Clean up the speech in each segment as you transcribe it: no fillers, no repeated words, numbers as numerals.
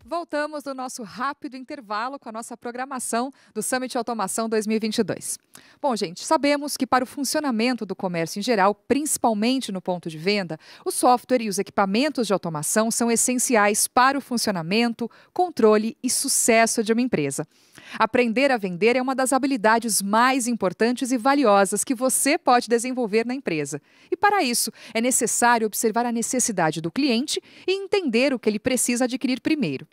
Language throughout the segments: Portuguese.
Voltamos do nosso rápido intervalo com a nossa programação do Summit Automação 2022. Bom, gente, sabemos que para o funcionamento do comércio em geral, principalmente no ponto de venda, o software e os equipamentos de automação são essenciais para o funcionamento, controle e sucesso de uma empresa. Aprender a vender é uma das habilidades mais importantes e valiosas que você pode desenvolver na empresa. E para isso, é necessário observar a necessidade do cliente e entender o que ele precisa adquirir primeiro.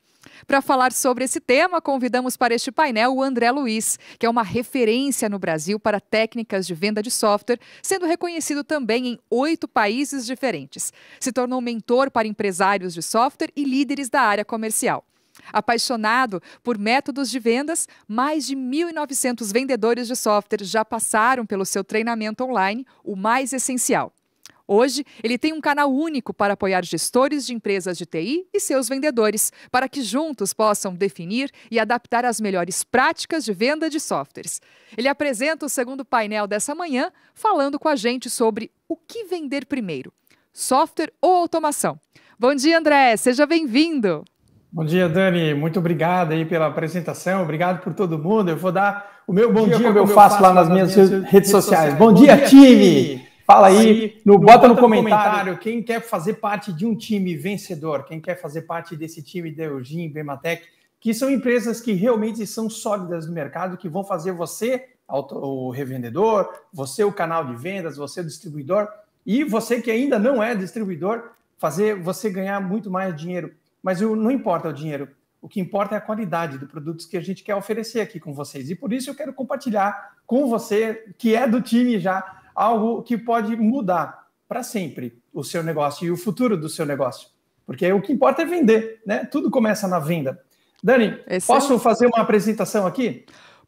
Para falar sobre esse tema, convidamos para este painel o André Luiz, que é uma referência no Brasil para técnicas de venda de software, sendo reconhecido também em 8 países diferentes. Se tornou mentor para empresários de software e líderes da área comercial. Apaixonado por métodos de vendas, mais de 1.900 vendedores de software já passaram pelo seu treinamento online, o mais essencial. Hoje, ele tem um canal único para apoiar gestores de empresas de TI e seus vendedores, para que juntos possam definir e adaptar as melhores práticas de venda de softwares. Ele apresenta o segundo painel dessa manhã, falando com a gente sobre o que vender primeiro, software ou automação. Bom dia, André, seja bem-vindo. Bom dia, Dani, muito obrigado aí pela apresentação, obrigado por todo mundo. Eu vou dar o meu bom dia como eu faço lá nas minhas redes sociais. Bom dia, time! Fala aí, bota no comentário quem quer fazer parte de um time vencedor, quem quer fazer parte desse time da Eugin, Bematec, que são empresas que realmente são sólidas no mercado, que vão fazer você, o revendedor, você o canal de vendas, você o distribuidor, e você que ainda não é distribuidor, fazer você ganhar muito mais dinheiro. Mas não importa o dinheiro, o que importa é a qualidade dos produtos que a gente quer oferecer aqui com vocês. E por isso eu quero compartilhar com você, que é do time já, algo que pode mudar para sempre o seu negócio e o futuro do seu negócio. Porque o que importa é vender, né? Tudo começa na venda. Dani, posso fazer uma apresentação aqui?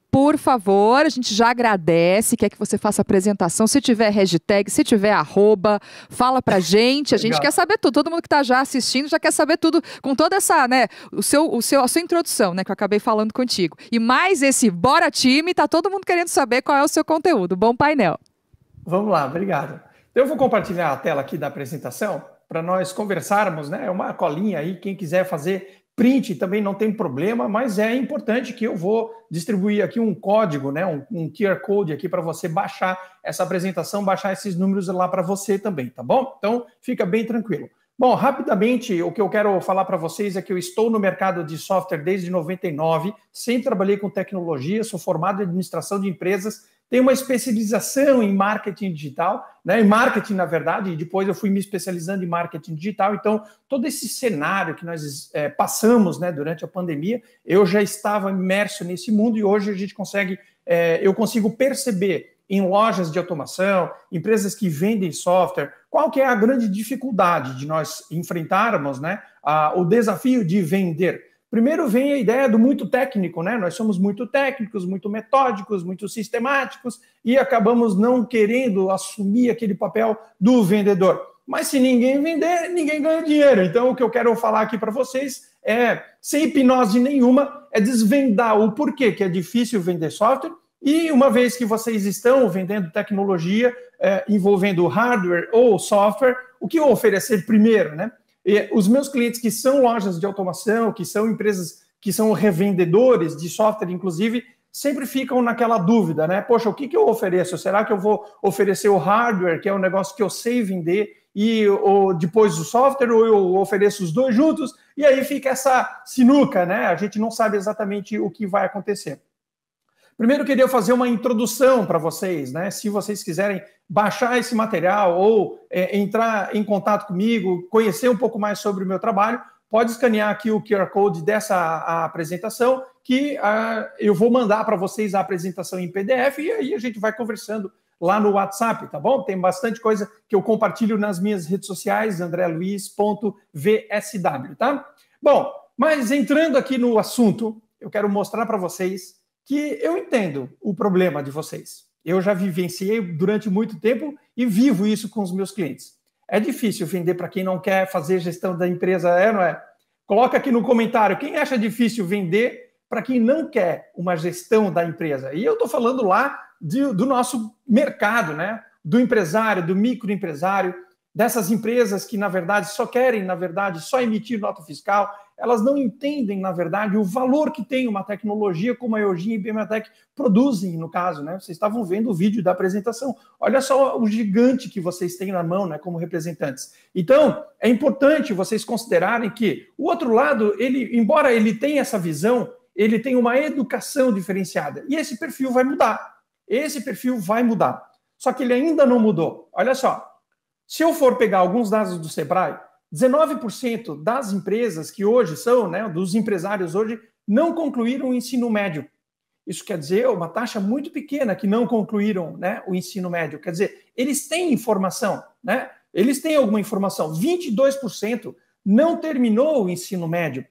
Por favor, a gente já agradece, quer que você faça a apresentação. Se tiver hashtag, se tiver arroba, fala pra gente. A gente quer saber tudo. Todo mundo que está já assistindo já quer saber tudo, com toda essa, né, a sua introdução, né, que eu acabei falando contigo. E mais esse Bora Time, tá todo mundo querendo saber qual é o seu conteúdo. Bom painel. Vamos lá, obrigado. Eu vou compartilhar a tela aqui da apresentação para nós conversarmos, né? É uma colinha aí, quem quiser fazer print também não tem problema, mas é importante que eu vou distribuir aqui um código, né? Um QR Code aqui para você baixar essa apresentação, baixar esses números lá para você também, tá bom? Então, fica bem tranquilo. Bom, rapidamente, o que eu quero falar para vocês é que eu estou no mercado de software desde 99, sempre trabalhei com tecnologia, sou formado em administração de empresas, tenho uma especialização em marketing digital, né, em marketing, na verdade, e depois eu fui me especializando em marketing digital. Então, todo esse cenário que nós passamos, né, durante a pandemia, eu já estava imerso nesse mundo e hoje a gente eu consigo perceber em lojas de automação, empresas que vendem software, qual que é a grande dificuldade de nós enfrentarmos, né, o desafio de vender. Primeiro vem a ideia do muito técnico, né? Nós somos muito técnicos, muito metódicos, muito sistemáticos e acabamos não querendo assumir aquele papel do vendedor. Mas se ninguém vender, ninguém ganha dinheiro. Então, o que eu quero falar aqui para vocês é, sem hipnose nenhuma, é desvendar o porquê que é difícil vender software. E uma vez que vocês estão vendendo tecnologia envolvendo hardware ou software, o que eu oferecer primeiro, né? E os meus clientes que são lojas de automação, que são empresas que são revendedores de software, inclusive, sempre ficam naquela dúvida, né? Poxa, o que eu ofereço? Será que eu vou oferecer o hardware, que é um negócio que eu sei vender, ou depois o software, ou eu ofereço os dois juntos? E aí fica essa sinuca, né? A gente não sabe exatamente o que vai acontecer. Primeiro, eu queria fazer uma introdução para vocês, né? Se vocês quiserem baixar esse material ou entrar em contato comigo, conhecer um pouco mais sobre o meu trabalho, pode escanear aqui o QR Code dessa apresentação, que eu vou mandar para vocês a apresentação em PDF e aí a gente vai conversando lá no WhatsApp, tá bom? Tem bastante coisa que eu compartilho nas minhas redes sociais, andreluiz.vsw, tá? Bom, mas entrando aqui no assunto, eu quero mostrar para vocês que eu entendo o problema de vocês. Eu já vivenciei durante muito tempo e vivo isso com os meus clientes. É difícil vender para quem não quer fazer gestão da empresa, não é? Coloca aqui no comentário, quem acha difícil vender para quem não quer uma gestão da empresa? E eu estou falando lá do nosso mercado, né? Do empresário, do microempresário. dessas empresas que, na verdade, só querem, na verdade, só emitir nota fiscal, elas não entendem, na verdade, o valor que tem uma tecnologia como a EOGIA e a BMAtech produzem, no caso, né? Vocês estavam vendo o vídeo da apresentação. Olha só o gigante que vocês têm na mão, né, como representantes. Então, é importante vocês considerarem que o outro lado, ele, embora ele tenha essa visão, ele tem uma educação diferenciada. E esse perfil vai mudar. Esse perfil vai mudar. Só que ele ainda não mudou. Olha só. Se eu for pegar alguns dados do Sebrae, 19% das empresas que hoje são, né, dos empresários hoje, não concluíram o ensino médio. Isso quer dizer uma taxa muito pequena que não concluíram, né, o ensino médio. Quer dizer, eles têm informação, né? Eles têm alguma informação. 22% não terminou o ensino médio.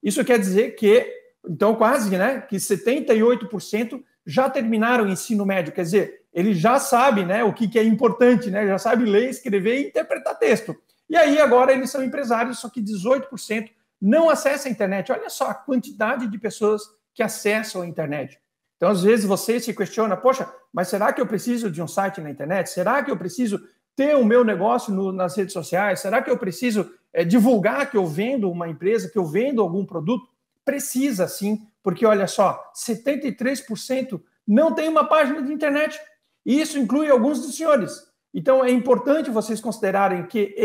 Isso quer dizer que, então quase, né, que 78% já terminaram o ensino médio. Quer dizer, ele já sabe, né, o que é importante, né? Já sabe ler, escrever e interpretar texto. E aí agora eles são empresários, só que 18% não acessam a internet. Olha só a quantidade de pessoas que acessam a internet. Então, às vezes você se questiona, poxa, mas será que eu preciso de um site na internet? Será que eu preciso ter o meu negócio nas redes sociais? Será que eu preciso divulgar que eu vendo uma empresa, que eu vendo algum produto? Precisa sim, porque olha só, 73% não tem uma página de internet. E isso inclui alguns dos senhores. Então, é importante vocês considerarem que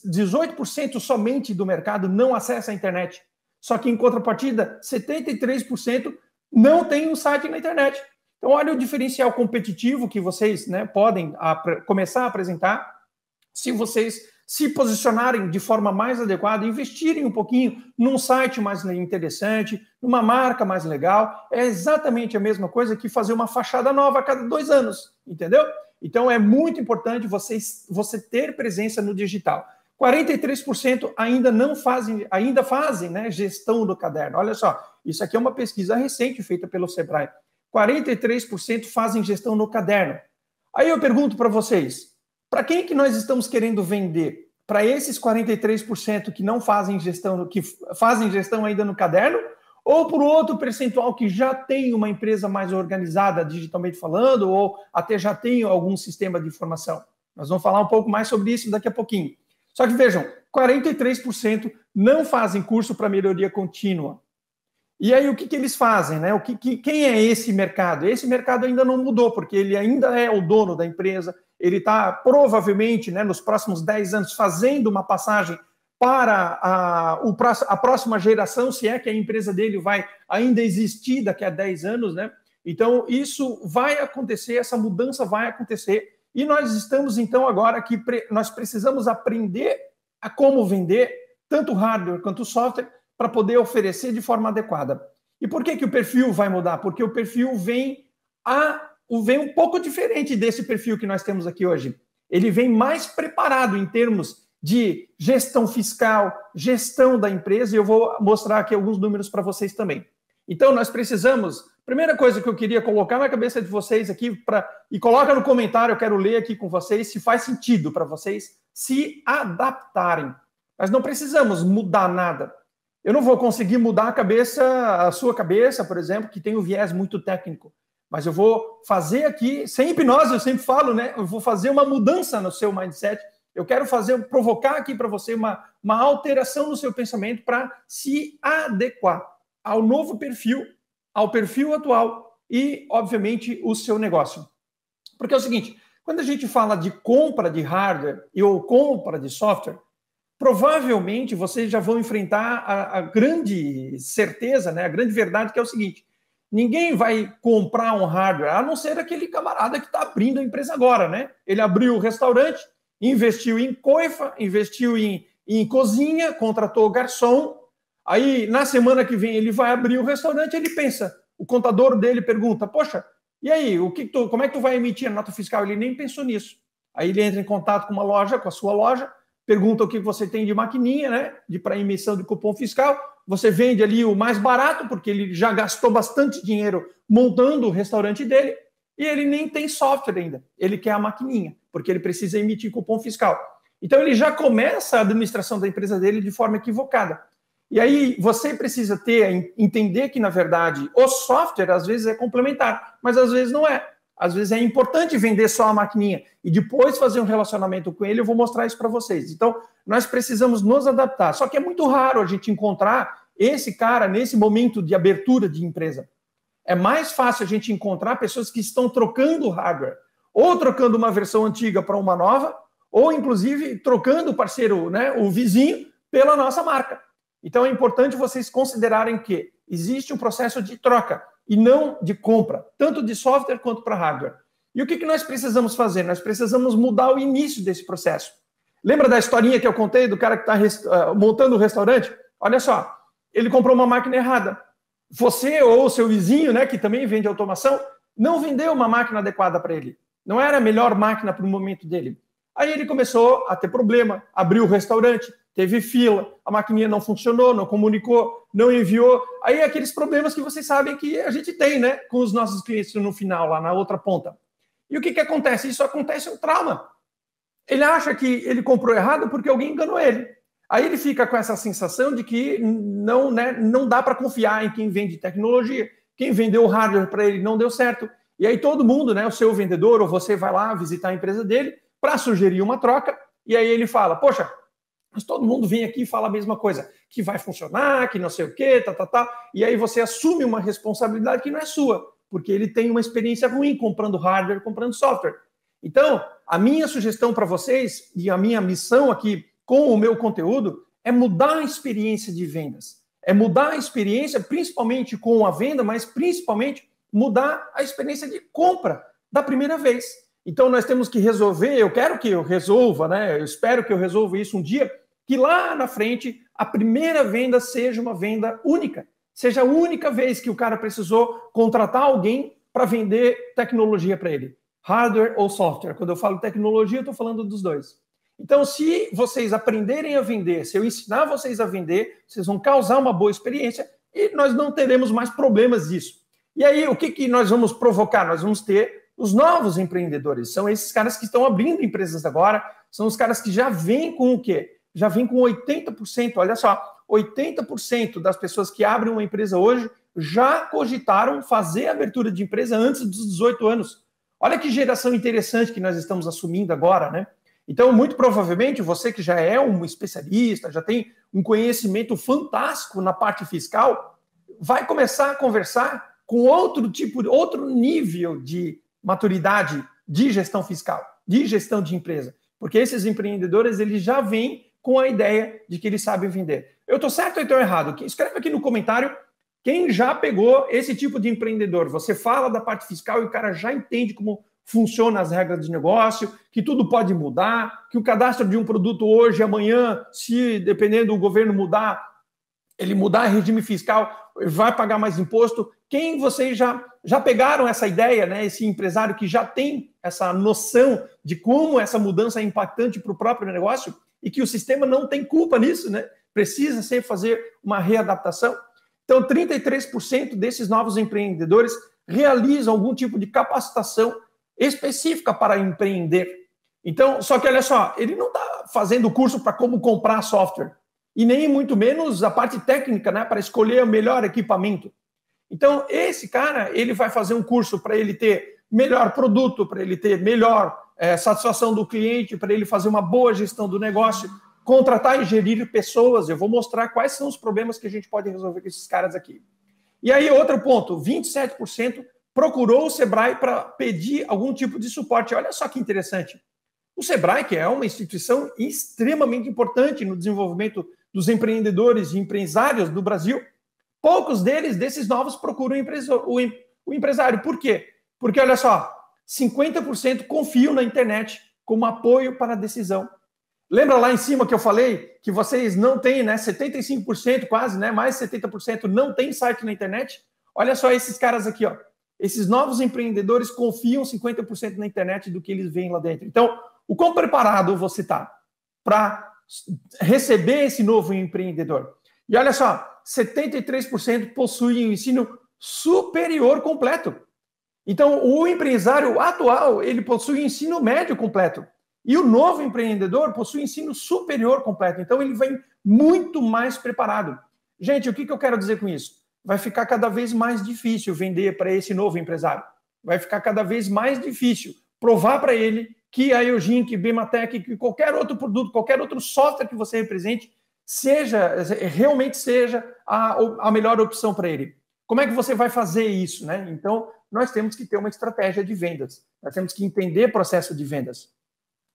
18% somente do mercado não acessa a internet. Só que, em contrapartida, 73% não tem um site na internet. Então, olha o diferencial competitivo que vocês, né, podem começar a apresentar se vocês se posicionarem de forma mais adequada, investirem um pouquinho num site mais interessante, numa marca mais legal. É exatamente a mesma coisa que fazer uma fachada nova a cada 2 anos, entendeu? Então, é muito importante você ter presença no digital. 43% ainda fazem, né, gestão do caderno. Olha só, isso aqui é uma pesquisa recente feita pelo Sebrae. 43% fazem gestão no caderno. Aí eu pergunto para vocês, para quem que nós estamos querendo vender? Para esses 43% que não fazem gestão, que fazem gestão ainda no caderno? Ou para o outro percentual que já tem uma empresa mais organizada digitalmente falando, ou até já tem algum sistema de informação? Nós vamos falar um pouco mais sobre isso daqui a pouquinho. Só que vejam, 43% não fazem curso para melhoria contínua. E aí o que eles fazem, né? Quem é esse mercado? Esse mercado ainda não mudou, porque ele ainda é o dono da empresa, ele está provavelmente, né, nos próximos 10 anos fazendo uma passagem para a próxima geração, se é que a empresa dele vai ainda existir daqui a 10 anos, né? Então, isso vai acontecer, essa mudança vai acontecer, e nós estamos, então, agora que nós precisamos aprender a como vender, tanto hardware quanto software, para poder oferecer de forma adequada. E por que o perfil vai mudar? Porque o perfil vem um pouco diferente desse perfil que nós temos aqui hoje. Ele vem mais preparado em termos de gestão fiscal, gestão da empresa, e eu vou mostrar aqui alguns números para vocês também. Então, nós precisamos... Primeira coisa que eu queria colocar na cabeça de vocês aqui, e coloca no comentário, eu quero ler aqui com vocês, se faz sentido para vocês se adaptarem. Nós não precisamos mudar nada. Eu não vou conseguir mudar a sua cabeça, por exemplo, que tem um viés muito técnico. Mas eu vou fazer aqui, sem hipnose, eu sempre falo, né? Eu vou fazer uma mudança no seu mindset. Eu quero provocar aqui para você uma alteração no seu pensamento para se adequar ao novo perfil, ao perfil atual e, obviamente, o seu negócio. Porque é o seguinte, quando a gente fala de compra de hardware ou compra de software, provavelmente vocês já vão enfrentar a grande certeza, né? A grande verdade que é o seguinte, ninguém vai comprar um hardware, a não ser aquele camarada que está abrindo a empresa agora, né? Ele abriu o restaurante, investiu em coifa, investiu em cozinha, contratou garçom, aí na semana que vem ele vai abrir o restaurante, ele pensa, o contador dele pergunta, poxa, e aí, como é que tu vai emitir a nota fiscal? Ele nem pensou nisso. Aí ele entra em contato com uma loja, com a sua loja, pergunta o que você tem de maquininha, né, para emissão de cupom fiscal, você vende ali o mais barato, porque ele já gastou bastante dinheiro montando o restaurante dele, e ele nem tem software ainda, ele quer a maquininha, porque ele precisa emitir cupom fiscal. Então ele já começa a administração da empresa dele de forma equivocada. E aí você precisa entender que, na verdade, o software às vezes é complementar, mas às vezes não é. às vezes é importante vender só a maquininha e depois fazer um relacionamento com ele. Eu vou mostrar isso para vocês. Então, nós precisamos nos adaptar. Só que é muito raro a gente encontrar esse cara nesse momento de abertura de empresa. É mais fácil a gente encontrar pessoas que estão trocando hardware, ou trocando uma versão antiga para uma nova, ou inclusive trocando o parceiro, né, o vizinho, pela nossa marca. Então é importante vocês considerarem que existe um processo de troca e não de compra, tanto de software quanto para hardware. E o que nós precisamos fazer? Nós precisamos mudar o início desse processo. Lembra da historinha que eu contei do cara que está montando o restaurante? Olha só, ele comprou uma máquina errada. Você ou o seu vizinho, né, que também vende automação, não vendeu uma máquina adequada para ele. Não era a melhor máquina para o momento dele. Aí ele começou a ter problema, abriu o restaurante, teve fila, a maquininha não funcionou, não comunicou, não enviou. Aí aqueles problemas que vocês sabem que a gente tem, né, com os nossos clientes no final, lá na outra ponta. E o que acontece? Isso acontece um trauma. Ele acha que ele comprou errado porque alguém enganou ele. Aí ele fica com essa sensação de que não, né, não dá para confiar em quem vende tecnologia. Quem vendeu o hardware para ele não deu certo. E aí todo mundo, né, o seu vendedor ou você vai lá visitar a empresa dele para sugerir uma troca. E aí ele fala, poxa, mas todo mundo vem aqui e fala a mesma coisa, que vai funcionar, que não sei o quê, tá. E aí você assume uma responsabilidade que não é sua, porque ele tem uma experiência ruim comprando hardware, comprando software. Então, a minha sugestão para vocês e a minha missão aqui com o meu conteúdo é mudar a experiência de vendas. É mudar a experiência, principalmente com a venda, mas principalmente mudar a experiência de compra da primeira vez. Então, nós temos que resolver, eu quero que eu resolva, né? Eu espero que eu resolva isso um dia, que lá na frente a primeira venda seja uma venda única. Seja a única vez que o cara precisou contratar alguém para vender tecnologia para ele. Hardware ou software. Quando eu falo tecnologia, eu estou falando dos dois. Então, se vocês aprenderem a vender, se eu ensinar vocês a vender, vocês vão causar uma boa experiência e nós não teremos mais problemas disso. E aí, o que nós vamos provocar? Nós vamos ter os novos empreendedores. São esses caras que estão abrindo empresas agora, são os caras que já vêm com o quê? Já vêm com 80%, olha só, 80% das pessoas que abrem uma empresa hoje já cogitaram fazer a abertura de empresa antes dos 18 anos. Olha que geração interessante que nós estamos assumindo agora, né? Então, muito provavelmente, você que já é um especialista, já tem um conhecimento fantástico na parte fiscal, vai começar a conversar com outro nível de maturidade de gestão fiscal, de gestão de empresa. Porque esses empreendedores, eles já vêm com a ideia de que eles sabem vender. Eu estou certo ou estou errado? Escreve aqui no comentário quem já pegou esse tipo de empreendedor. Você fala da parte fiscal e o cara já entende como funcionam as regras de negócio, que tudo pode mudar, que o cadastro de um produto hoje, amanhã, se dependendo do governo mudar, ele mudar regime fiscal, vai pagar mais imposto. Quem vocês já pegaram essa ideia, né? Esse empresário que já tem essa noção de como essa mudança é impactante para o próprio negócio e que o sistema não tem culpa nisso, né? Precisa sempre fazer uma readaptação. Então, 33% desses novos empreendedores realizam algum tipo de capacitação específica para empreender. Então, só que olha só, ele não está fazendo curso para como comprar software e nem muito menos a parte técnica, né, para escolher o melhor equipamento. Então, esse cara, ele vai fazer um curso para ele ter melhor produto, para ele ter melhor satisfação do cliente, para ele fazer uma boa gestão do negócio, contratar e gerir pessoas. Eu vou mostrar quais são os problemas que a gente pode resolver com esses caras aqui. E aí, outro ponto, 27% procurou o Sebrae para pedir algum tipo de suporte. Olha só que interessante. O Sebrae, que é uma instituição extremamente importante no desenvolvimento dos empreendedores e empresários do Brasil, poucos desses novos, procuram o empresário. Por quê? Porque, olha só, 50% confiam na internet como apoio para a decisão. Lembra lá em cima que eu falei que vocês não têm, né, 75% quase, né, mais 70% não tem site na internet? Olha só esses caras aqui, ó. Esses novos empreendedores confiam 50% na internet do que eles veem lá dentro. Então, o quão preparado você está para receber esse novo empreendedor? E olha só, 73% possuem o ensino superior completo. Então, o empresário atual, ele possui o ensino médio completo. E o novo empreendedor possui ensino superior completo. Então, ele vem muito mais preparado. Gente, o que eu quero dizer com isso? Vai ficar cada vez mais difícil vender para esse novo empresário. vai ficar cada vez mais difícil provar para ele que a Eugin, que Bematec, que qualquer outro produto, qualquer outro software que você represente, realmente seja a melhor opção para ele. Como é que você vai fazer isso, né? Então, nós temos que ter uma estratégia de vendas. Nós temos que entender processo de vendas.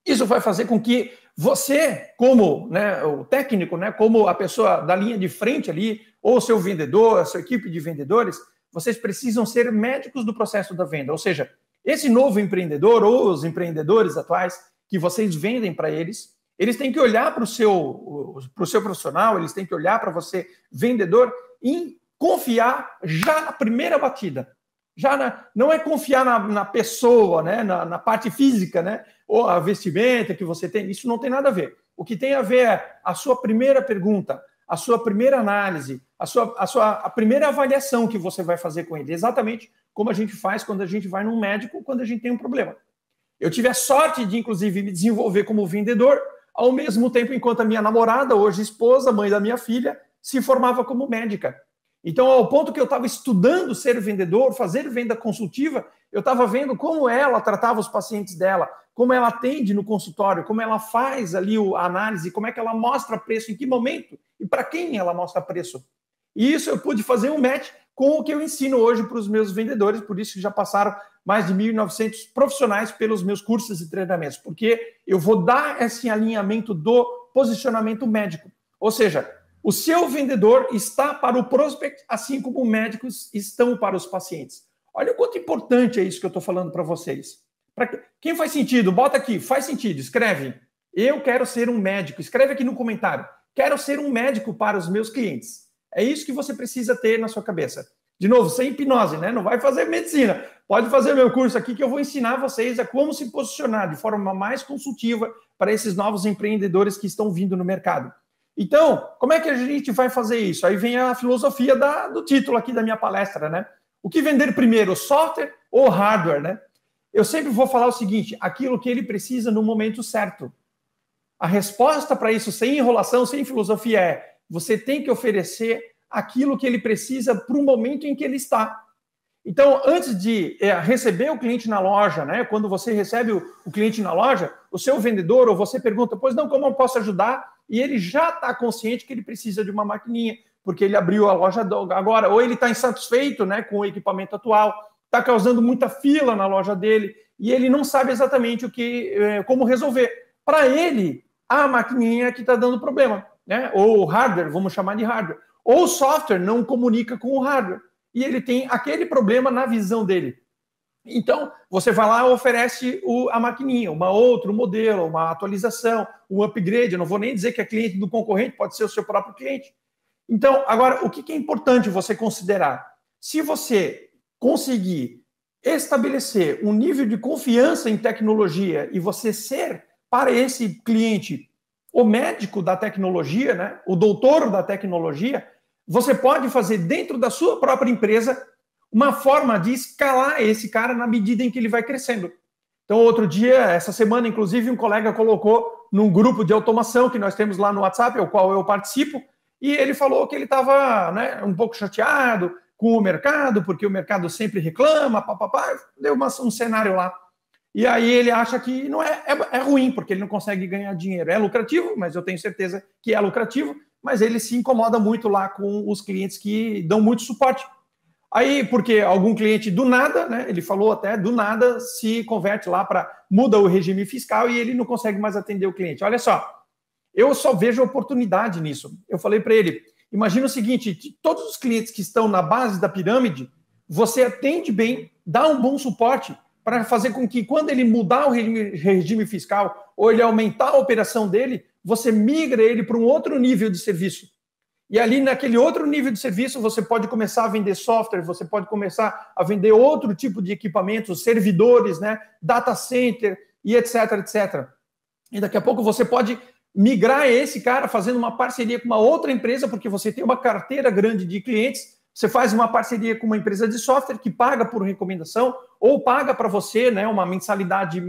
Isso vai fazer com que você, como, né, o técnico, né, como a pessoa da linha de frente ali, ou o seu vendedor, a sua equipe de vendedores, vocês precisam ser médicos do processo da venda. Ou seja, esse novo empreendedor ou os empreendedores atuais que vocês vendem para eles, eles têm que olhar para o seu profissional, eles têm que olhar para você, vendedor, e confiar já na primeira batida. Não é confiar na pessoa, né, na parte física, né, ou a vestimenta que você tem, isso não tem nada a ver. O que tem a ver é a sua primeira pergunta, a sua primeira análise, a primeira avaliação que você vai fazer com ele, exatamente como a gente faz quando a gente vai num médico, quando a gente tem um problema. Eu tive a sorte de, inclusive, me desenvolver como vendedor, ao mesmo tempo enquanto a minha namorada, hoje esposa, mãe da minha filha, se formava como médica. Então, ao ponto que eu estava estudando ser vendedor, fazer venda consultiva, eu estava vendo como ela tratava os pacientes dela, como ela atende no consultório, como ela faz ali a análise, como é que ela mostra preço, em que momento e para quem ela mostra preço. E isso eu pude fazer um match com o que eu ensino hoje para os meus vendedores, por isso que já passaram mais de 1.900 profissionais pelos meus cursos e treinamentos, porque eu vou dar esse alinhamento do posicionamento médico. Ou seja, o seu vendedor está para o prospect, assim como médicos estão para os pacientes. Olha o quanto importante é isso que eu estou falando para vocês. Quem faz sentido, bota aqui, faz sentido, escreve. Eu quero ser um médico, escreve aqui no comentário. Quero ser um médico para os meus clientes. É isso que você precisa ter na sua cabeça. De novo, sem hipnose, né? Não vai fazer medicina. Pode fazer meu curso aqui que eu vou ensinar vocês a como se posicionar de forma mais consultiva para esses novos empreendedores que estão vindo no mercado. Então, como é que a gente vai fazer isso? Aí vem a filosofia do título aqui da minha palestra, né? O que vender primeiro, software ou hardware, né? Eu sempre vou falar o seguinte, aquilo que ele precisa no momento certo. A resposta para isso, sem enrolação, sem filosofia, é você tem que oferecer aquilo que ele precisa para o momento em que ele está. Então, antes de receber o cliente na loja, né? Quando você recebe o cliente na loja, o seu vendedor ou você pergunta, pois não, como eu posso ajudar? E ele já está consciente que ele precisa de uma maquininha, porque ele abriu a loja agora, ou ele está insatisfeito, né, com o equipamento atual, está causando muita fila na loja dele, e ele não sabe exatamente como resolver. Para ele, a maquininha que está dando problema, né? Ou o hardware, vamos chamar de hardware. Ou o software não comunica com o hardware. E ele tem aquele problema na visão dele. Então, você vai lá e oferece a maquininha, outro modelo, uma atualização, um upgrade. Eu não vou nem dizer que é cliente do concorrente, pode ser o seu próprio cliente. Então, agora, o que é importante você considerar? Se você conseguir estabelecer um nível de confiança em tecnologia e você ser, para esse cliente, o médico da tecnologia, né, o doutor da tecnologia, você pode fazer dentro da sua própria empresa uma forma de escalar esse cara na medida em que ele vai crescendo. Então, outro dia, essa semana, inclusive, um colega colocou num grupo de automação que nós temos lá no WhatsApp, ao qual eu participo, e ele falou que ele estava, né, um pouco chateado com o mercado, porque o mercado sempre reclama, papapá, deu um cenário lá. E aí ele acha que não é ruim, porque ele não consegue ganhar dinheiro. É lucrativo, mas eu tenho certeza que é lucrativo, mas ele se incomoda muito lá com os clientes que dão muito suporte. Aí, porque algum cliente do nada, né, ele falou até, do nada, se converte lá muda o regime fiscal e ele não consegue mais atender o cliente. Olha só, eu só vejo oportunidade nisso. Eu falei para ele, imagina o seguinte, todos os clientes que estão na base da pirâmide, você atende bem, dá um bom suporte para fazer com que quando ele mudar o regime fiscal ou ele aumentar a operação dele, você migra ele para um outro nível de serviço. E ali, naquele outro nível de serviço, você pode começar a vender software, você pode começar a vender outro tipo de equipamentos, servidores, né, data center e etc, etc. E daqui a pouco você pode migrar esse cara fazendo uma parceria com uma outra empresa, porque você tem uma carteira grande de clientes, você faz uma parceria com uma empresa de software que paga por recomendação ou paga para você, né, uma mensalidade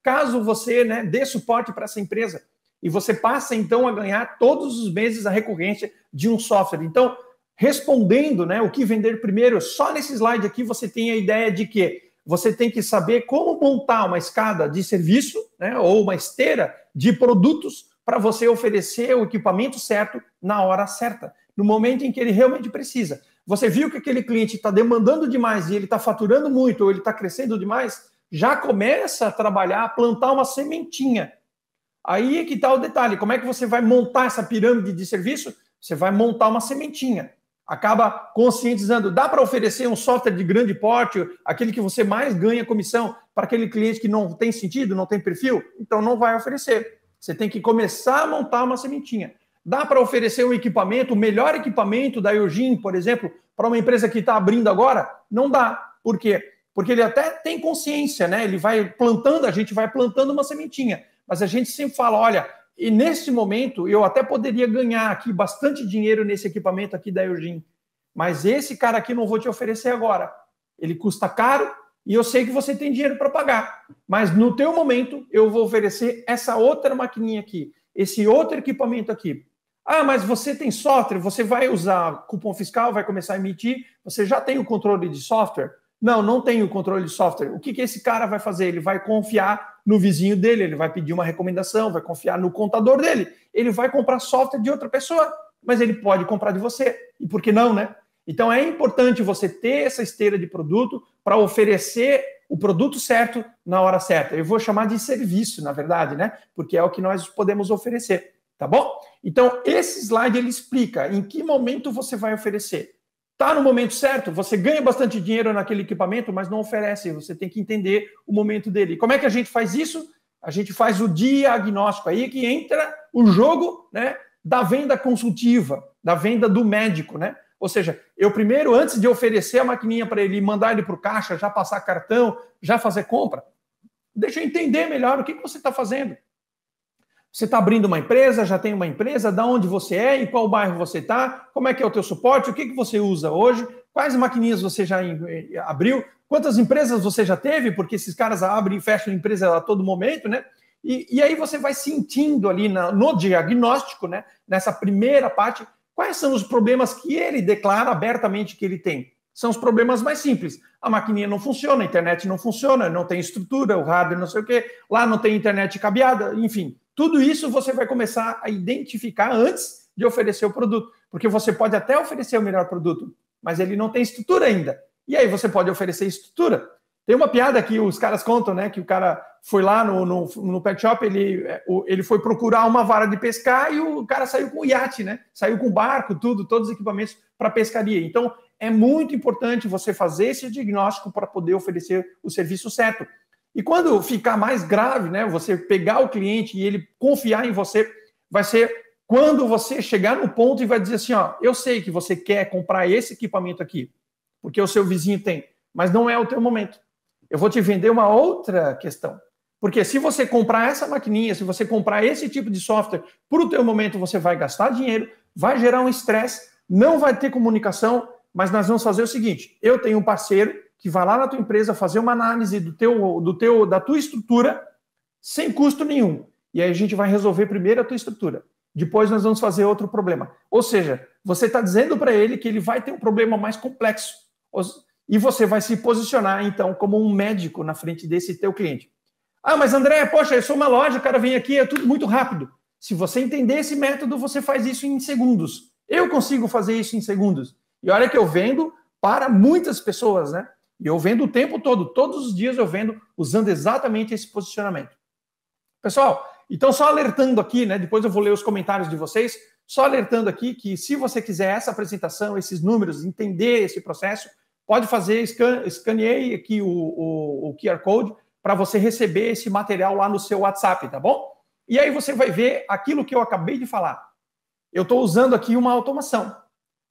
caso você, né, dê suporte para essa empresa. E você passa, então, a ganhar todos os meses a recorrência de um software. Então, respondendo, né, o que vender primeiro. Só nesse slide aqui você tem a ideia de que você tem que saber como montar uma escada de serviço, né, ou uma esteira de produtos para você oferecer o equipamento certo na hora certa, no momento em que ele realmente precisa. Você viu que aquele cliente está demandando demais e ele está faturando muito, ou ele está crescendo demais, já começa a trabalhar, a plantar uma sementinha. Aí é que está o detalhe. Como é que você vai montar essa pirâmide de serviço? Você vai montar uma sementinha. Acaba conscientizando. Dá para oferecer um software de grande porte, aquele que você mais ganha comissão, para aquele cliente que não tem sentido, não tem perfil? Então não vai oferecer. Você tem que começar a montar uma sementinha. Dá para oferecer um equipamento, o melhor equipamento da Eugene, por exemplo, para uma empresa que está abrindo agora? Não dá. Por quê? Porque ele até tem consciência, né? Ele vai plantando, a gente vai plantando uma sementinha. Mas a gente sempre fala, olha, e nesse momento eu até poderia ganhar aqui bastante dinheiro nesse equipamento aqui da Eugene, mas esse cara aqui não vou te oferecer agora. Ele custa caro e eu sei que você tem dinheiro para pagar. Mas no teu momento eu vou oferecer essa outra maquininha aqui, esse outro equipamento aqui. Ah, mas você tem software, você vai usar cupom fiscal, vai começar a emitir, você já tem o controle de software? Não, não tem o controle de software. O que esse cara vai fazer? Ele vai confiar no vizinho dele, ele vai pedir uma recomendação, vai confiar no contador dele. Ele vai comprar software de outra pessoa, mas ele pode comprar de você. E por que não, né? Então é importante você ter essa esteira de produto para oferecer o produto certo na hora certa. Eu vou chamar de serviço, na verdade, né? Porque é o que nós podemos oferecer, tá bom? Então esse slide ele explica em que momento você vai oferecer. Está no momento certo, você ganha bastante dinheiro naquele equipamento, mas não oferece, você tem que entender o momento dele. Como é que a gente faz isso? A gente faz o diagnóstico aí, que entra o jogo, né, da venda consultiva, da venda do médico, né? Ou seja, eu primeiro, antes de oferecer a maquininha para ele, mandar ele para o caixa, já passar cartão, já fazer compra, deixa eu entender melhor o que você está fazendo. Você está abrindo uma empresa, já tem uma empresa, de onde você é, em qual bairro você está, como é que é o teu suporte, o que você usa hoje, quais maquininhas você já abriu, quantas empresas você já teve, porque esses caras abrem e fecham empresa a todo momento, né? E aí você vai sentindo ali no diagnóstico, né, nessa primeira parte, quais são os problemas que ele declara abertamente que ele tem. São os problemas mais simples. A maquininha não funciona, a internet não funciona, não tem estrutura, o hardware não sei o quê, lá não tem internet cabeada, enfim. Tudo isso você vai começar a identificar antes de oferecer o produto. Porque você pode até oferecer o melhor produto, mas ele não tem estrutura ainda. E aí você pode oferecer estrutura. Tem uma piada que os caras contam, né? Que o cara foi lá no pet shop, ele foi procurar uma vara de pescar e o cara saiu com o iate, né? Saiu com o barco, todos os equipamentos para pescaria. Então, é muito importante você fazer esse diagnóstico para poder oferecer o serviço certo. E quando ficar mais grave, né, você pegar o cliente e ele confiar em você, vai ser quando você chegar no ponto e vai dizer assim, ó, eu sei que você quer comprar esse equipamento aqui, porque o seu vizinho tem, mas não é o teu momento. Eu vou te vender uma outra questão. Porque se você comprar essa maquininha, se você comprar esse tipo de software, por o teu momento você vai gastar dinheiro, vai gerar um estresse, não vai ter comunicação, mas nós vamos fazer o seguinte, eu tenho um parceiro que vai lá na tua empresa fazer uma análise da tua estrutura sem custo nenhum. E aí a gente vai resolver primeiro a tua estrutura. Depois nós vamos fazer outro problema. Ou seja, você está dizendo para ele que ele vai ter um problema mais complexo. E você vai se posicionar, então, como um médico na frente desse teu cliente. Ah, mas André, poxa, eu sou uma loja, o cara vem aqui, é tudo muito rápido. Se você entender esse método, você faz isso em segundos. Eu consigo fazer isso em segundos. E olha que eu vendo para muitas pessoas, né? E eu vendo o tempo todo, todos os dias eu vendo usando exatamente esse posicionamento. Pessoal, então só alertando aqui, né? Depois eu vou ler os comentários de vocês, só alertando aqui que se você quiser essa apresentação, esses números, entender esse processo, pode fazer, escaneei aqui o QR Code para você receber esse material lá no seu WhatsApp, tá bom? E aí você vai ver aquilo que eu acabei de falar. Eu estou usando aqui uma automação.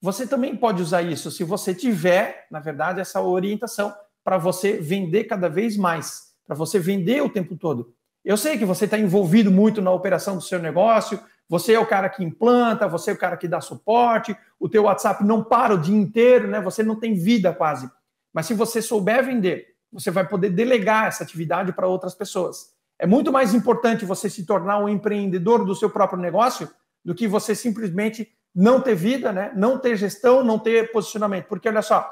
Você também pode usar isso se você tiver, na verdade, essa orientação para você vender cada vez mais, para você vender o tempo todo. Eu sei que você está envolvido muito na operação do seu negócio, você é o cara que implanta, você é o cara que dá suporte, o teu WhatsApp não para o dia inteiro, né? Você não tem vida quase. Mas se você souber vender, você vai poder delegar essa atividade para outras pessoas. É muito mais importante você se tornar um empreendedor do seu próprio negócio do que você simplesmente não ter vida, né? Não ter gestão, não ter posicionamento. Porque, olha só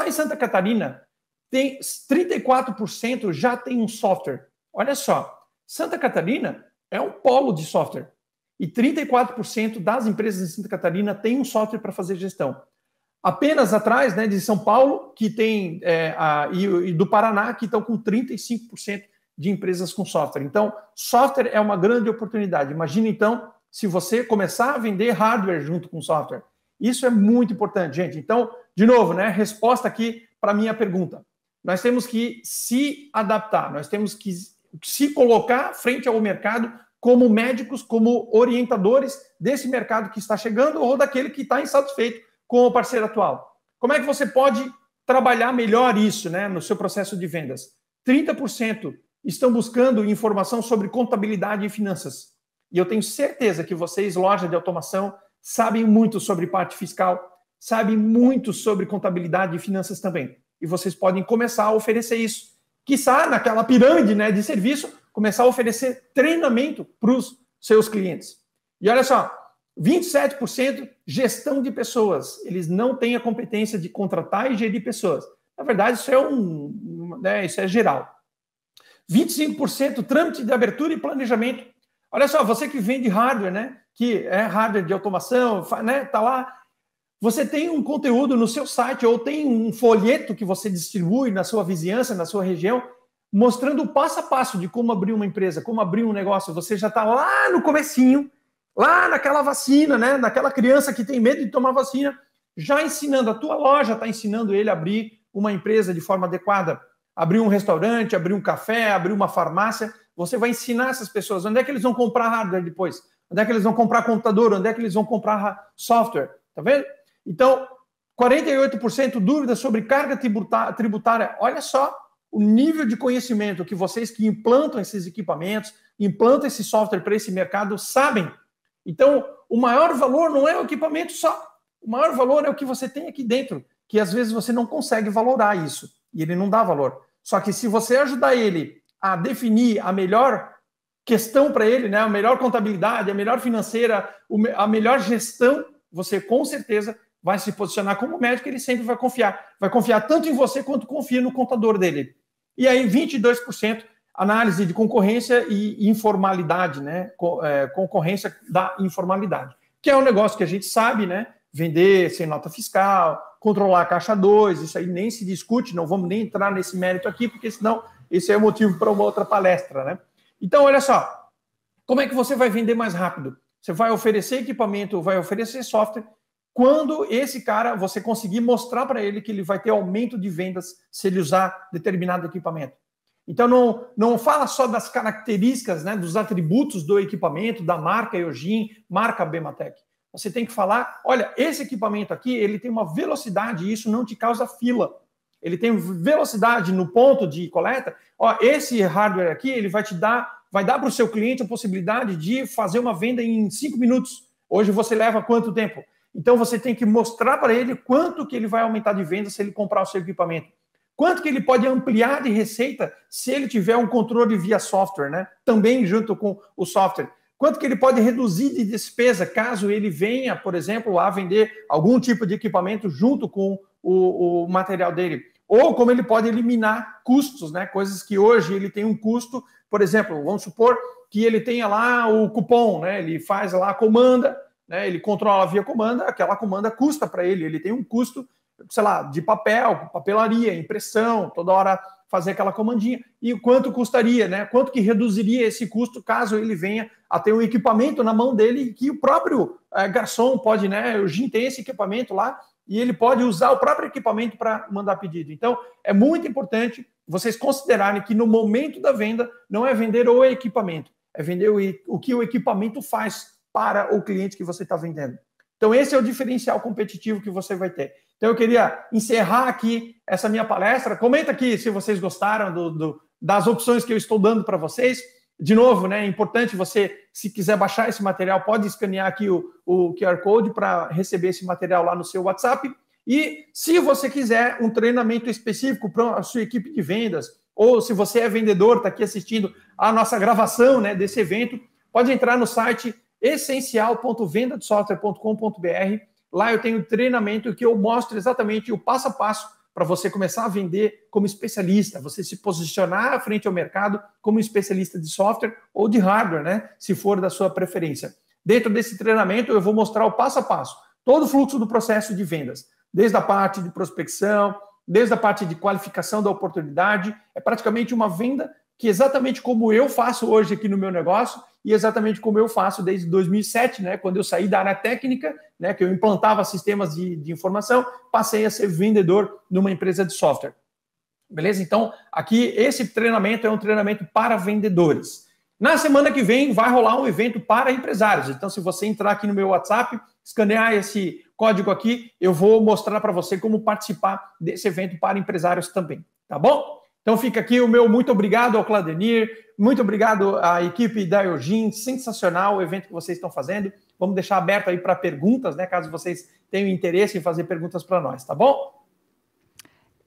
em Santa Catarina, tem 34% já tem um software. Olha só, Santa Catarina é um polo de software. E 34% das empresas em Santa Catarina tem um software para fazer gestão. Apenas atrás, né, de São Paulo, que tem, e do Paraná, que estão com 35% de empresas com software. Então, software é uma grande oportunidade. Imagina, então, se você começar a vender hardware junto com software. Isso é muito importante, gente. Então, de novo, né, resposta aqui para a minha pergunta. Nós temos que se adaptar, nós temos que se colocar frente ao mercado como médicos, como orientadores desse mercado que está chegando ou daquele que está insatisfeito com o parceiro atual. Como é que você pode trabalhar melhor isso, né, no seu processo de vendas? 30% estão buscando informação sobre contabilidade e finanças. E eu tenho certeza que vocês, loja de automação, sabem muito sobre parte fiscal, sabem muito sobre contabilidade e finanças também. E vocês podem começar a oferecer isso. Quiçá, naquela pirâmide, né, de serviço, começar a oferecer treinamento para os seus clientes. E olha só, 27% gestão de pessoas. Eles não têm a competência de contratar e gerir pessoas. Na verdade, isso é isso é geral. 25% trâmite de abertura e planejamento. Olha só, você que vende hardware, né, que é hardware de automação, né, tá lá. Você tem um conteúdo no seu site ou tem um folheto que você distribui na sua vizinhança, na sua região, mostrando o passo a passo de como abrir uma empresa, como abrir um negócio. Você já está lá no comecinho, lá naquela vacina, né? Naquela criança que tem medo de tomar vacina, já ensinando. A tua loja está ensinando ele a abrir uma empresa de forma adequada. Abrir um restaurante, abrir um café, abrir uma farmácia. Você vai ensinar essas pessoas. Onde é que eles vão comprar hardware depois? Onde é que eles vão comprar computador? Onde é que eles vão comprar software? Tá vendo? Então, 48% dúvidas sobre carga tributária. Olha só o nível de conhecimento que vocês que implantam esses equipamentos, implantam esse software para esse mercado, sabem. Então, o maior valor não é o equipamento só. O maior valor é o que você tem aqui dentro, que às vezes você não consegue valorar isso, e ele não dá valor. Só que se você ajudar ele a definir a melhor questão para ele, né, a melhor contabilidade, a melhor financeira, a melhor gestão, você com certeza vai se posicionar como médico, ele sempre vai confiar. Vai confiar tanto em você quanto confia no contador dele. E aí, 22%, análise de concorrência e informalidade, né? Concorrência da informalidade. Que é um negócio que a gente sabe, né? Vender sem nota fiscal, controlar a caixa 2, isso aí nem se discute, não vamos nem entrar nesse mérito aqui, porque senão esse é motivo para uma outra palestra, né? Então, olha só, como é que você vai vender mais rápido? Você vai oferecer equipamento, vai oferecer software, quando esse cara, você conseguir mostrar para ele que ele vai ter aumento de vendas se ele usar determinado equipamento. Então, não fala só das características, né, dos atributos do equipamento, da marca Eugin, marca Bematec. Você tem que falar, olha, esse equipamento aqui, ele tem uma velocidade e isso não te causa fila. Ele tem velocidade no ponto de coleta. Ó, esse hardware aqui, ele vai dar para o seu cliente a possibilidade de fazer uma venda em 5 minutos. Hoje você leva quanto tempo? Então, você tem que mostrar para ele quanto que ele vai aumentar de venda se ele comprar o seu equipamento. Quanto que ele pode ampliar de receita se ele tiver um controle via software, né? Também junto com o software. Quanto que ele pode reduzir de despesa caso ele venha, por exemplo, a vender algum tipo de equipamento junto com o material dele. Ou como ele pode eliminar custos, né? Coisas que hoje ele tem um custo, por exemplo, vamos supor que ele tenha lá o cupom, né? Ele faz lá a comanda, né, ele controla via comanda, aquela comanda custa para ele tem um custo, sei lá, de papel, papelaria, impressão, toda hora fazer aquela comandinha. E quanto custaria, né? Quanto que reduziria esse custo caso ele venha a ter um equipamento na mão dele que o próprio garçom pode, né? O Gin tem esse equipamento lá e ele pode usar o próprio equipamento para mandar pedido. Então, é muito importante vocês considerarem que no momento da venda não é vender o equipamento, é vender o que o equipamento faz para o cliente que você está vendendo. Então, esse é o diferencial competitivo que você vai ter. Então, eu queria encerrar aqui essa minha palestra. Comenta aqui se vocês gostaram das opções que eu estou dando para vocês. De novo, né, é importante você, se quiser baixar esse material, pode escanear aqui o QR Code para receber esse material lá no seu WhatsApp. E se você quiser um treinamento específico para a sua equipe de vendas, ou se você é vendedor, está aqui assistindo a nossa gravação, né, desse evento, pode entrar no site essencial.vendadesoftware.com.br. Lá eu tenho treinamento que eu mostro exatamente o passo a passo para você começar a vender como especialista, você se posicionar frente ao mercado como especialista de software ou de hardware, né? Se for da sua preferência. Dentro desse treinamento, eu vou mostrar o passo a passo, todo o fluxo do processo de vendas, desde a parte de prospecção, desde a parte de qualificação da oportunidade. É praticamente uma venda que exatamente como eu faço hoje aqui no meu negócio e exatamente como eu faço desde 2007, né, quando eu saí da área técnica, né, que eu implantava sistemas de informação, passei a ser vendedor numa empresa de software. Beleza? Então, aqui esse treinamento é um treinamento para vendedores. Na semana que vem vai rolar um evento para empresários. Então, se você entrar aqui no meu WhatsApp, escanear esse código aqui, eu vou mostrar para você como participar desse evento para empresários também. Tá bom? Então fica aqui o meu muito obrigado ao Claudenir, muito obrigado à equipe da Eugene, sensacional o evento que vocês estão fazendo. Vamos deixar aberto aí para perguntas, né? Caso vocês tenham interesse em fazer perguntas para nós, tá bom?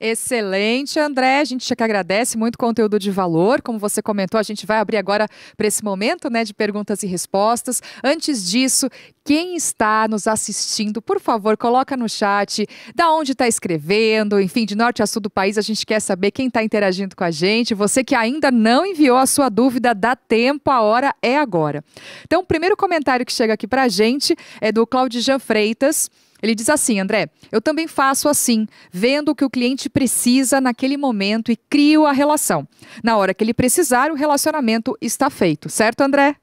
Excelente, André. A gente que agradece, muito conteúdo de valor. Como você comentou, a gente vai abrir agora para esse momento, né, de perguntas e respostas. Antes disso, quem está nos assistindo, por favor, coloca no chat da onde está escrevendo, enfim, de norte a sul do país, a gente quer saber quem está interagindo com a gente. Você que ainda não enviou a sua dúvida, dá tempo, a hora é agora. Então, o primeiro comentário que chega aqui para a gente é do Claudijan Freitas. Ele diz assim: André, eu também faço assim, vendo o que o cliente precisa naquele momento e crio a relação. Na hora que ele precisar, o relacionamento está feito. Certo, André?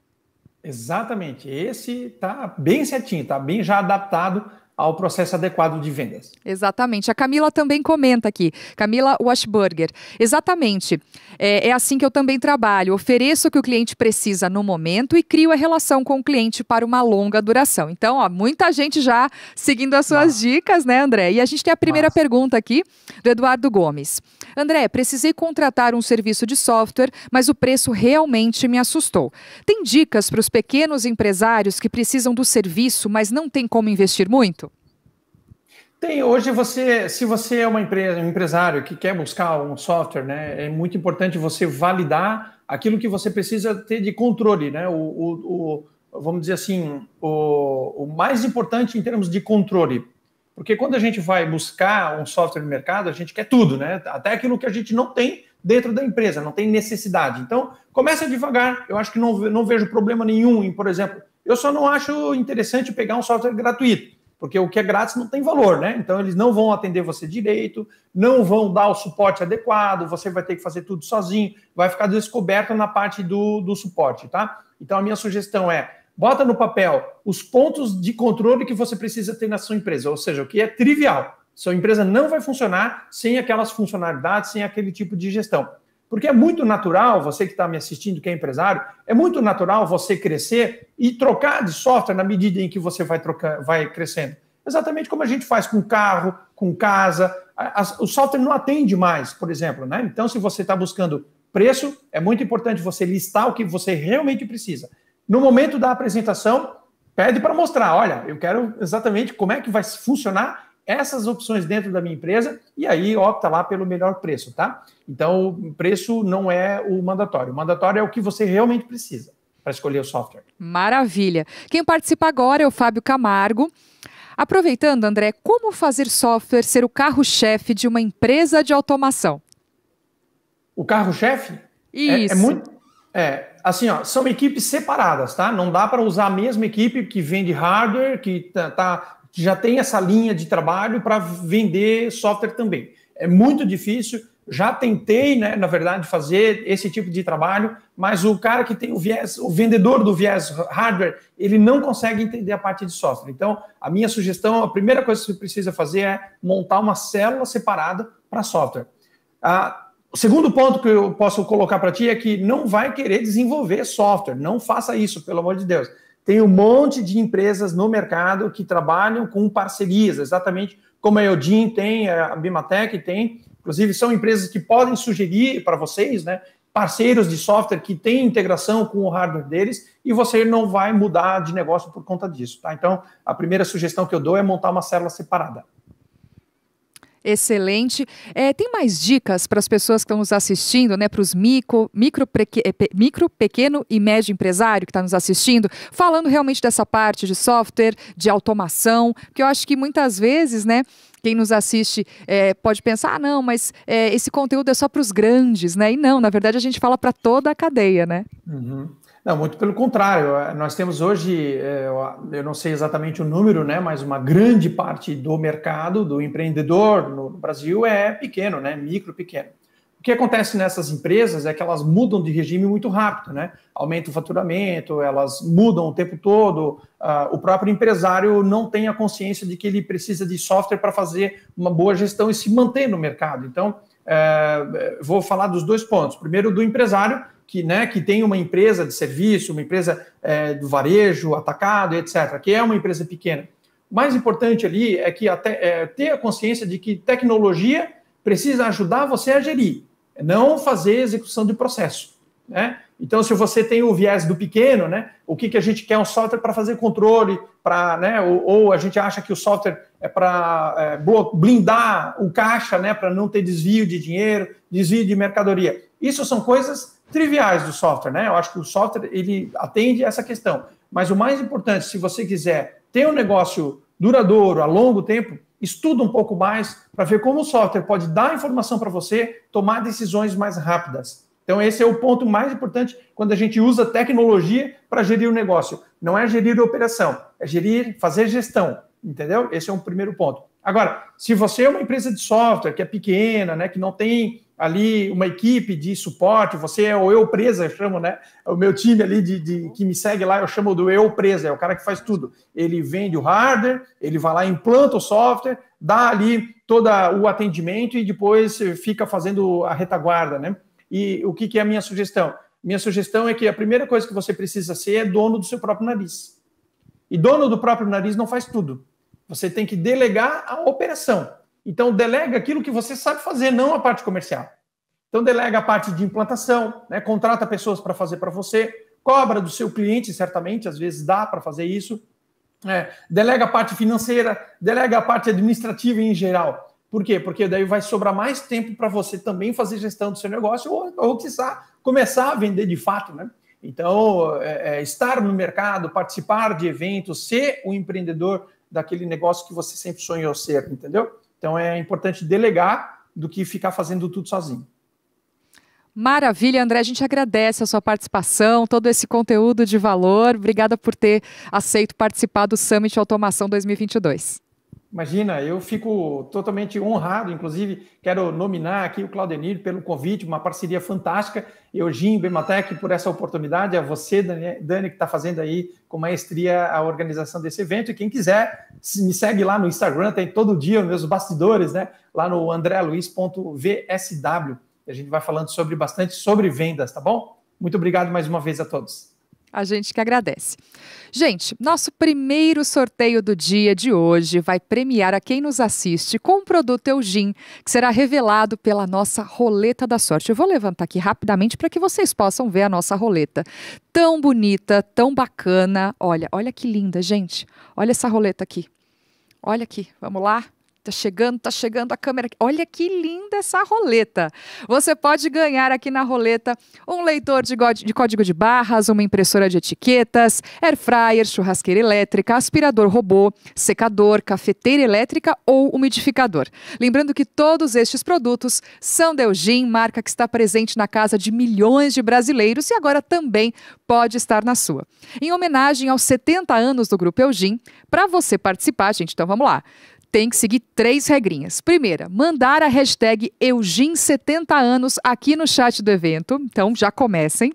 Exatamente. Esse está bem certinho, está bem já adaptado ao processo adequado de vendas. Exatamente. A Camila também comenta aqui, Camila Washburger. Exatamente. É assim que eu também trabalho. Ofereço o que o cliente precisa no momento e crio a relação com o cliente para uma longa duração. Então, ó, muita gente já seguindo as suas dicas, né, André? E a gente tem a primeira pergunta aqui do Eduardo Gomes. André, precisei contratar um serviço de software, mas o preço realmente me assustou. Tem dicas para os pequenos empresários que precisam do serviço, mas não tem como investir muito? Tem, hoje se você é uma empresa, um empresário que quer buscar um software, né, é muito importante você validar aquilo que você precisa ter de controle, né? Vamos dizer assim, o mais importante em termos de controle. Porque quando a gente vai buscar um software no mercado, a gente quer tudo, né? Até aquilo que a gente não tem dentro da empresa, não tem necessidade. Então, começa devagar. Eu acho que não vejo problema nenhum em, por exemplo, eu só não acho interessante pegar um software gratuito. Porque o que é grátis não tem valor, né? Então, eles não vão atender você direito, não vão dar o suporte adequado, você vai ter que fazer tudo sozinho, vai ficar descoberto na parte do suporte, tá? Então, a minha sugestão é, bota no papel os pontos de controle que você precisa ter na sua empresa, ou seja, o que é trivial. Sua empresa não vai funcionar sem aquelas funcionalidades, sem aquele tipo de gestão. Porque é muito natural, você que está me assistindo, que é empresário, é muito natural você crescer e trocar de software na medida em que você vai crescendo. Exatamente como a gente faz com carro, com casa. O software não atende mais, por exemplo, né? Então, se você está buscando preço, é muito importante você listar o que você realmente precisa. No momento da apresentação, pede para mostrar, olha, eu quero exatamente como é que vai funcionar essas opções dentro da minha empresa e aí opta lá pelo melhor preço, tá? Então, o preço não é o mandatório. O mandatório é o que você realmente precisa para escolher o software. Maravilha. Quem participa agora é o Fábio Camargo. Aproveitando, André, como fazer software ser o carro-chefe de uma empresa de automação? O carro-chefe? Isso. Assim, ó, são equipes separadas, tá? Não dá para usar a mesma equipe que vende hardware, que já tem essa linha de trabalho para vender software também. É muito difícil. Já tentei, né, na verdade, fazer esse tipo de trabalho, mas o cara que tem o vendedor do viés hardware, ele não consegue entender a parte de software. Então, a minha sugestão, a primeira coisa que você precisa fazer é montar uma célula separada para software. O segundo ponto que eu posso colocar para ti é que não vai querer desenvolver software. Não faça isso, pelo amor de Deus. Tem um monte de empresas no mercado que trabalham com parcerias, exatamente como a Eugene tem, a Bimatech tem. Inclusive, são empresas que podem sugerir para vocês, né, parceiros de software que têm integração com o hardware deles e você não vai mudar de negócio por conta disso, tá? Então, a primeira sugestão que eu dou é montar uma célula separada. Excelente. Tem mais dicas para as pessoas que estão nos assistindo, né? Para os micro, pequeno e médio empresário que está nos assistindo, falando realmente dessa parte de software, de automação, porque eu acho que muitas vezes, né? Quem nos assiste pode pensar, não, mas esse conteúdo é só para os grandes, né? E não, na verdade a gente fala para toda a cadeia, né? Uhum. Não, muito pelo contrário. Nós temos hoje, eu não sei exatamente o número, né? Mas uma grande parte do mercado, do empreendedor no Brasil é pequeno, né? Micro, pequeno. O que acontece nessas empresas é que elas mudam de regime muito rápido, né? Aumenta o faturamento, elas mudam o tempo todo. O próprio empresário não tem a consciência de que ele precisa de software para fazer uma boa gestão e se manter no mercado. Então, vou falar dos dois pontos. Primeiro, do empresário, que tem uma empresa de serviço, uma empresa do varejo, atacado, etc., que é uma empresa pequena. O mais importante ali é que ter a consciência de que tecnologia precisa ajudar você a gerir, não fazer execução de processo, né? Então, se você tem o viés do pequeno, né, o que a gente quer um software para fazer controle, né, ou a gente acha que o software é para blindar o caixa, né, para não ter desvio de dinheiro, desvio de mercadoria. Isso são coisas triviais do software, né? Eu acho que o software ele atende essa questão. Mas o mais importante, se você quiser ter um negócio duradouro, a longo tempo, estuda um pouco mais para ver como o software pode dar informação para você tomar decisões mais rápidas. Então, esse é o ponto mais importante quando a gente usa tecnologia para gerir o negócio. Não é gerir a operação, é fazer gestão, entendeu? Esse é um primeiro ponto. Agora, se você é uma empresa de software que é pequena, né, que não tem ali uma equipe de suporte, você é o eu presa, eu chamo, né? O meu time ali que me segue lá, eu chamo do eu presa, é o cara que faz tudo. Ele vende o hardware, ele vai lá, implanta o software, dá ali todo o atendimento e depois fica fazendo a retaguarda, né? E o que é a minha sugestão? Minha sugestão é que a primeira coisa que você precisa ser é dono do seu próprio nariz. E dono do próprio nariz não faz tudo. Você tem que delegar a operação. Então, delega aquilo que você sabe fazer, não a parte comercial. Então, delega a parte de implantação, né? Contrata pessoas para fazer para você, cobra do seu cliente, certamente, às vezes dá para fazer isso. Delega a parte financeira, delega a parte administrativa em geral. Por quê? Porque daí vai sobrar mais tempo para você também fazer gestão do seu negócio ou quiçá, começar a vender de fato, né? Então, estar no mercado, participar de eventos, ser o empreendedor daquele negócio que você sempre sonhou ser, entendeu? Então, é importante delegar do que ficar fazendo tudo sozinho. Maravilha, André. A gente agradece a sua participação, todo esse conteúdo de valor. Obrigada por ter aceito participar do Summit Automação 2022. Imagina, eu fico totalmente honrado, inclusive quero nominar aqui o Claudenir pelo convite, uma parceria fantástica, Eugim, Bematec, por essa oportunidade, a você, Dani, que está fazendo aí com maestria a organização desse evento, e quem quiser, me segue lá no Instagram, tem todo dia os meus bastidores, né, lá no andreluiz.vsw, a gente vai falando bastante sobre vendas, tá bom? Muito obrigado mais uma vez a todos. A gente que agradece. Gente, nosso primeiro sorteio do dia de hoje vai premiar a quem nos assiste com um produto Eugim, que será revelado pela nossa roleta da sorte. Eu vou levantar aqui rapidamente para que vocês possam ver a nossa roleta. Tão bonita, tão bacana. Olha que linda, gente. Olha essa roleta aqui. Olha aqui, vamos lá. Tá chegando a câmera aqui. Olha que linda essa roleta. Você pode ganhar aqui na roleta um leitor de código de barras, uma impressora de etiquetas, air fryer, churrasqueira elétrica, aspirador robô, secador, cafeteira elétrica ou umidificador. Lembrando que todos estes produtos são da Eugim, marca que está presente na casa de milhões de brasileiros e agora também pode estar na sua. Em homenagem aos 70 anos do Grupo Eugim, para você participar, gente, então vamos lá. Tem que seguir 3 regrinhas. Primeira, mandar a hashtag Eugim70anos aqui no chat do evento. Então, já comecem.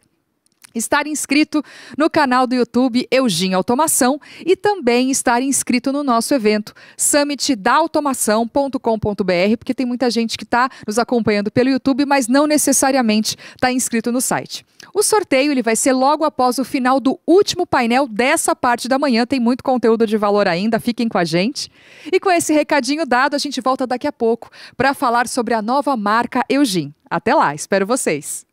Estar inscrito no canal do YouTube Eugim Automação e também estar inscrito no nosso evento summitdaautomação.com.br, porque tem muita gente que está nos acompanhando pelo YouTube, mas não necessariamente está inscrito no site. O sorteio ele vai ser logo após o final do último painel dessa parte da manhã, tem muito conteúdo de valor ainda, fiquem com a gente. E com esse recadinho dado, a gente volta daqui a pouco para falar sobre a nova marca Eugim. Até lá, espero vocês!